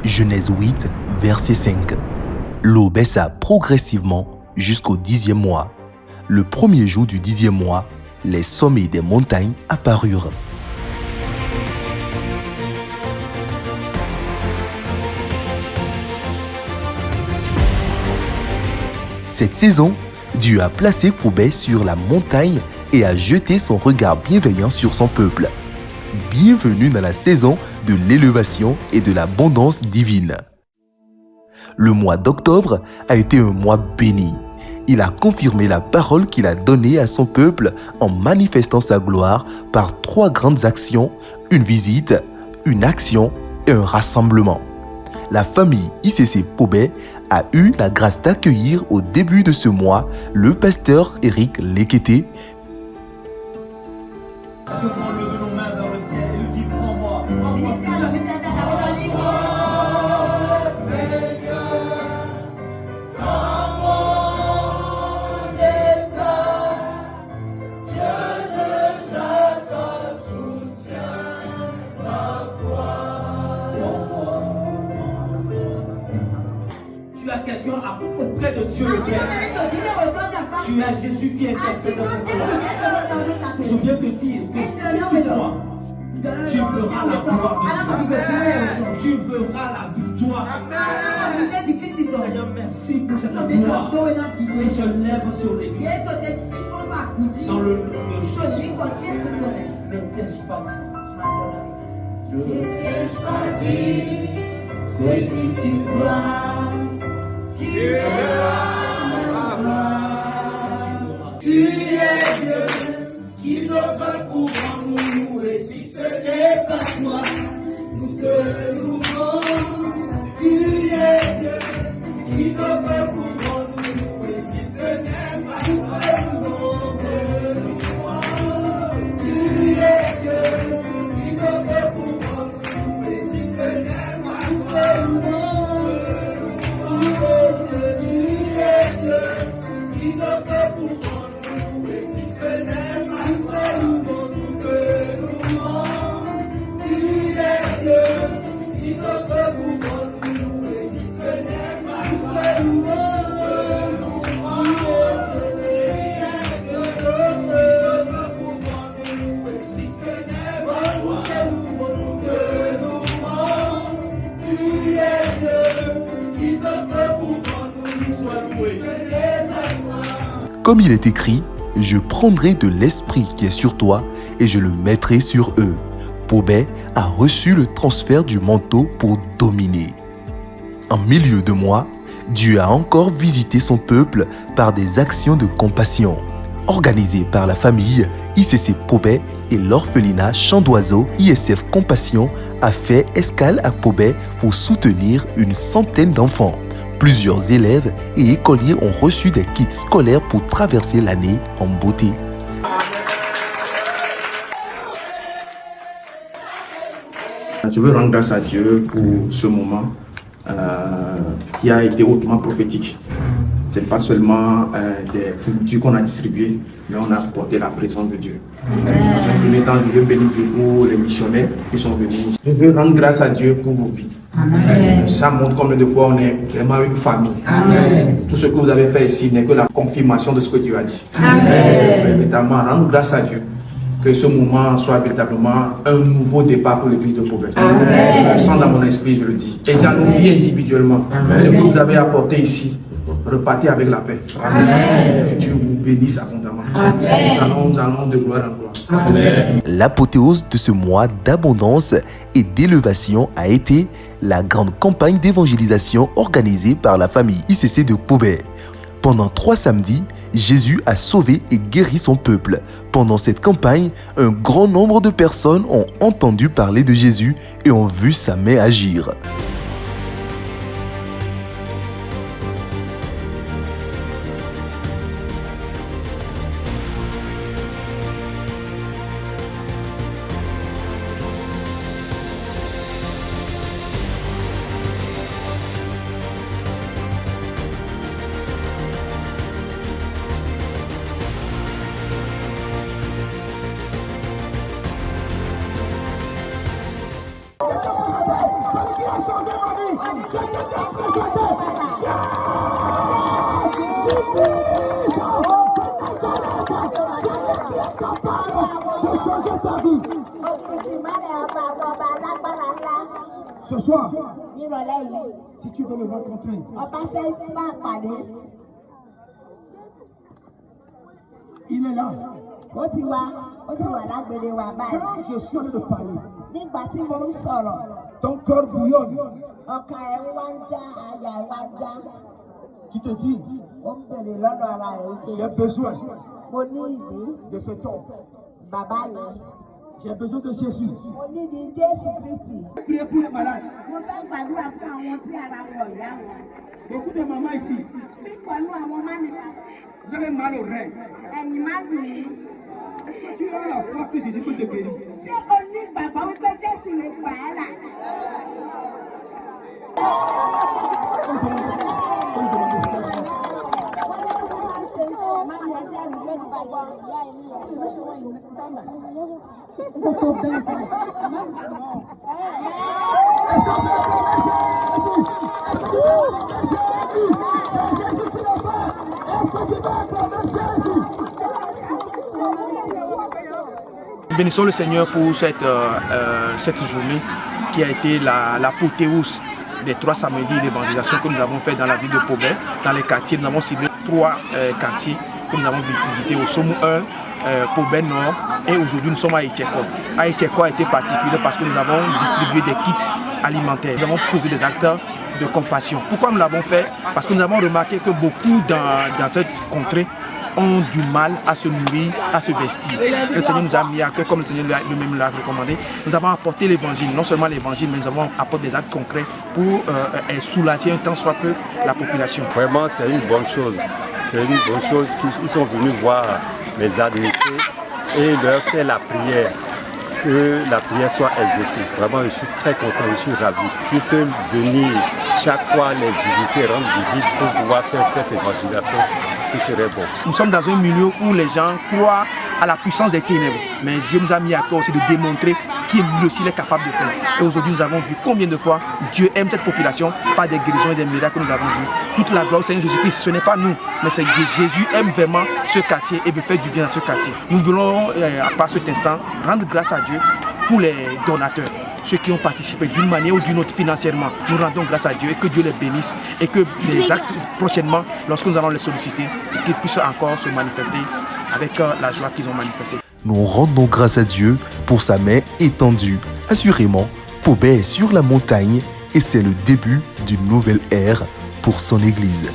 Genèse 8, verset 5. L'eau baissa progressivement jusqu'au 10e mois. Le premier jour du 10e mois, les sommets des montagnes apparurent. Cette saison, Dieu a placé Pobet sur la montagne et a jeté son regard bienveillant sur son peuple. Bienvenue dans la saison de l'élévation et de l'abondance divine. Le mois d'octobre a été un mois béni. Il a confirmé la parole qu'il a donnée à son peuple en manifestant sa gloire par 3 grandes actions, une visite, une action et un rassemblement. La famille ICC Pobet a eu la grâce d'accueillir au début de ce mois le pasteur Éric Lekété. Tu as quelqu'un auprès de Dieu le Père. Tu as Jésus qui intercède dans ton cœur. Je viens te dire que si tu crois, tu verras la gloire de Dieu. Tu verras la victoire. Seigneur, merci pour cette gloire qui se lève sur l'église. Dans le nom de Jésus. Ne t'ai-je pas dit? Ne t'ai-je pas dit que si tu crois, tu verras la gloire. Tu es Dieu qui ne peut pouvoir nous louer si ce n'est pas toi. Nous te louons. Tu es Dieu qui ne peut pouvoir nous louer si ce n'est pas toi. Nous te louons. Tu es Dieu qui ne peut pouvoir nous louer si ce n'est pas toi. Nous te louons. Qui ne peut pouvoir nous louer si ce n'est pas toi, nous te louons. Tu es Dieu, qui ne peut pouvoir nous louer si ce n'est pas toi, nous te louons. Tu es Dieu, qui ne peut pouvoir nous louer si ce n'est pas toi, nous te louons. Tu es Dieu, qui ne peut pouvoir nous soit loué. Comme il est écrit, « Je prendrai de l'esprit qui est sur toi et je le mettrai sur eux ». Pobet a reçu le transfert du manteau pour dominer. En milieu de mois, Dieu a encore visité son peuple par des actions de compassion. Organisées par la famille ICC Pobet et l'orphelinat Chant d'Oiseaux, ISF Compassion a fait escale à Pobet pour soutenir une centaine d'enfants. Plusieurs élèves et écoliers ont reçu des kits scolaires pour traverser l'année en beauté. Je veux rendre grâce à Dieu pour ce moment qui a été hautement prophétique. Ce n'est pas seulement des fournitures qu'on a distribuées, mais on a apporté la présence de Dieu. Dans un premier temps, je veux bénir pour les missionnaires qui sont venus. Je veux rendre grâce à Dieu pour vos vies. Amen. Ça montre combien de fois on est vraiment une famille. Amen. Tout ce que vous avez fait ici n'est que la confirmation de ce que Dieu a dit. Amen. Véritablement, rendre grâce à Dieu. Que ce moment soit véritablement un nouveau départ pour l'église de Pobet. Je le sens dans mon esprit, je le dis. Et dans nos vies individuellement, ce que vous avez apporté ici, repartez avec la paix. Amen. Que Dieu vous bénisse abondamment. Nous allons de gloire en gloire. Amen. L'apothéose de ce mois d'abondance et d'élévation a été la grande campagne d'évangélisation organisée par la famille ICC de Pobet. Pendant 3 samedis, Jésus a sauvé et guéri son peuple. Pendant cette campagne, un grand nombre de personnes ont entendu parler de Jésus et ont vu sa main agir. Ce soir, si tu veux le rencontrer, il est là. Quand je suis en train de parler, ton corps bouillonne. Tu te dis, j'ai besoin de cet homme. J'ai besoin de Jésus. Priez pour les malades. Beaucoup de mamans ici, vous avez mal au rein. Est-ce que tu as la foi que Jésus peut te guérir? Bénissons le Seigneur pour cette journée qui a été l'apothéose des 3 samedis d'évangélisation que nous avons fait dans la ville de Pobé, dans les quartiers. Nous avons ciblé 3 quartiers que nous avons visité, au Somo 1, Pobé Nord, et aujourd'hui nous sommes à Etcheko. À Etcheko a été particulier parce que nous avons distribué des kits alimentaires. Nous avons posé des actes de compassion. Pourquoi nous l'avons fait? Parce que nous avons remarqué que beaucoup dans cette contrée ont du mal à se nourrir, à se vestir. Le Seigneur nous a mis à cœur, comme le Seigneur lui-même l'a recommandé. Nous avons apporté l'évangile, non seulement l'évangile, mais nous avons apporté des actes concrets pour soulager un tant soit peu la population. Vraiment, c'est une bonne chose. C'est une bonne chose. Ils sont venus voir les administrés et leur faire la prière. Que la prière soit exaucée. Vraiment, je suis très content, je suis ravi. Je peux venir chaque fois les visiter, rendre visite pour pouvoir faire cette évangélisation, ce serait bon. Nous sommes dans un milieu où les gens croient à la puissance des ténèbres, mais Dieu nous a mis à cœur aussi de démontrer qui lui aussi est capable de faire. Et aujourd'hui, nous avons vu combien de fois Dieu aime cette population par des guérisons et des miracles que nous avons vus. Toute la gloire au Seigneur Jésus-Christ, ce n'est pas nous, mais c'est Dieu. Jésus aime vraiment ce quartier et veut faire du bien à ce quartier. Nous voulons, à part cet instant, rendre grâce à Dieu pour les donateurs, ceux qui ont participé d'une manière ou d'une autre financièrement. Nous rendons grâce à Dieu et que Dieu les bénisse et que les actes prochainement, lorsque nous allons les solliciter, qu'ils puissent encore se manifester avec la joie qu'ils ont manifestée. Nous rendons grâce à Dieu pour sa main étendue. Assurément, Pobé est sur la montagne et c'est le début d'une nouvelle ère pour son Église.